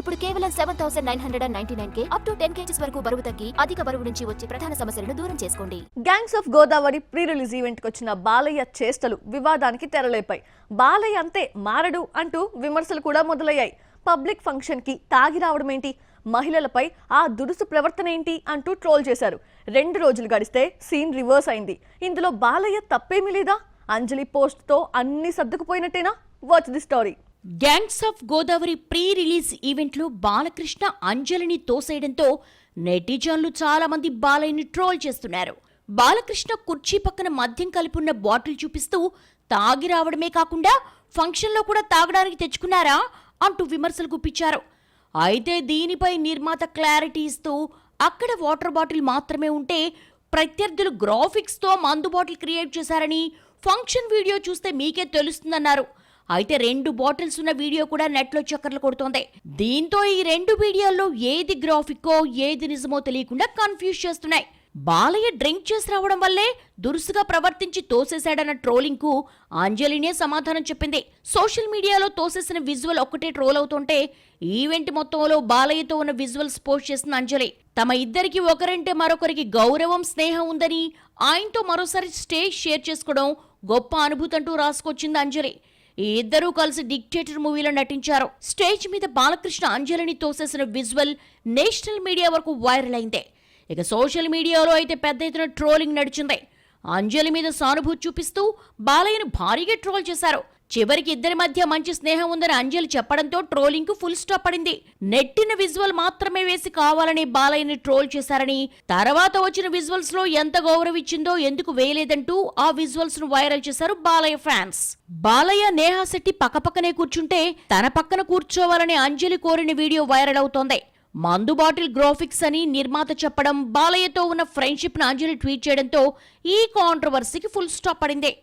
ఇప్పుడు కేవలం 7,999 up to 10 kgs వరకు బరువు తగ్గి అధిక బరువు నుంచి వచ్చే ప్రధాన సమస్యలను దూరం చేసుకోండి. Gangs of Godavari pre release event కి వచ్చిన బాలయ్య చేష్టలు వివాదానికి తెరలేపాయి. బాలయ్య అంతే మారడు అంటూ విమర్శలు కూడా మొదలయ్యాయి. పబ్లిక్ ఫంక్షన్ కి తాగి రావడం ఏంటి, మహిళలపై ఆ దురుసు ప్రవర్తన ఏంటి అంటూ ట్రోల్ చేశారు. 2 రోజులు గడిస్తే సీన్ రివర్స్ అయింది. ఇందులో బాలయ్య తప్పేమీ లేదా? అంజలి పోస్ట్ తో అన్ని సర్దుకుపోయినట్టేనా? Watch the story. Gangs of Godavari pre release ఈవెంట్లో బాలకృష్ణ అంజలిని తోసేయడంతో నెటిజన్లు చాలా మంది బాలయ్యని ట్రోల్ చేస్తున్నారు. బాలకృష్ణ కుర్చీ పక్కన మద్యం కలిపున్న బాటిల్ చూపిస్తూ తాగి రావడమే కాకుండా ఫంక్షన్లో కూడా తాగడానికి తెచ్చుకున్నారా అంటూ విమర్శలు గుప్పించారు. అయితే దీనిపై నిర్మాత క్లారిటీ ఇస్తూ అక్కడ వాటర్ బాటిల్ మాత్రమే ఉంటే ప్రత్యర్థులు గ్రాఫిక్స్తో మందు బాటిల్ క్రియేట్ చేశారని ఫంక్షన్ వీడియో చూస్తే మీకే తెలుస్తుందన్నారు. అయితే 2 బాటిల్స్ ఉన్న వీడియో కూడా నెట్లో చక్కర్లు కొడుతోంది. దీంతో ఈ 2 వీడియోల్లో ఏది గ్రాఫిక్కో ఏది నిజమో తెలియకుండా కన్ఫ్యూజ్ చేస్తున్నాయి. బాలయ్య డ్రింక్ చేసి రావడం వల్లే దురుసుగా ప్రవర్తించి తోసేశాడన్న ట్రోలింగ్ కు అంజలినే సమాధానం చెప్పింది. సోషల్ మీడియాలో తోసేసిన విజువల్ ఒక్కటే ట్రోల్ అవుతుంటే ఈవెంట్ మొత్తంలో బాలయ్యతో ఉన్న విజువల్స్ పోస్ట్ చేసిన అంజలి తమ ఇద్దరికి ఒకరంటే మరొకరికి గౌరవం స్నేహం ఉందని ఆయనతో మరోసారి స్టేజ్ షేర్ చేసుకోవడం గొప్ప అనుభూతి అంటూ రాసుకొచ్చింది అంజలి. ఈ ఇద్దరూ కలిసి డిక్టేటర్ మూవీలో నటించారు. స్టేజ్ మీద బాలకృష్ణ అంజలిని తోసేసిన విజువల్ నేషనల్ మీడియా వరకు వైరల్ అయింది. ఇక సోషల్ మీడియాలో అయితే పెద్ద ఎత్తున ట్రోలింగ్ నడిచింది. అంజలి మీద సానుభూతి చూపిస్తూ బాలయ్యను భారీగా ట్రోల్ చేశారు. చివరికి ఇద్దరి మధ్య మంచి స్నేహం ఉందని అంజలి చెప్పడంతో ట్రోలింగ్ కు ఫుల్ స్టాప్ పడింది. నెట్టిన విజువల్ మాత్రమే వేసి కావాలని బాలయ్యని ట్రోల్ చేశారని, తర్వాత వచ్చిన విజువల్స్ లో ఎంత గౌరవించిందో ఎందుకు వేయలేదంటూ ఆ విజువల్స్ ను వైరల్ చేశారు బాలయ్య ఫ్యాన్స్. బాలయ్య నేహా శెట్టి పక్కపక్కనే కూర్చుంటే తన పక్కన కూర్చోవాలని అంజలి కోరిన వీడియో వైరల్ అవుతోంది. మందు బాటిల్ గ్రాఫిక్స్ అని నిర్మాత చెప్పడం, బాలయ్యతో ఉన్న ఫ్రెండ్షిప్ ను అంజలి ట్వీట్ చేయడంతో ఈ కాంట్రవర్సీకి ఫుల్ స్టాప్ పడింది.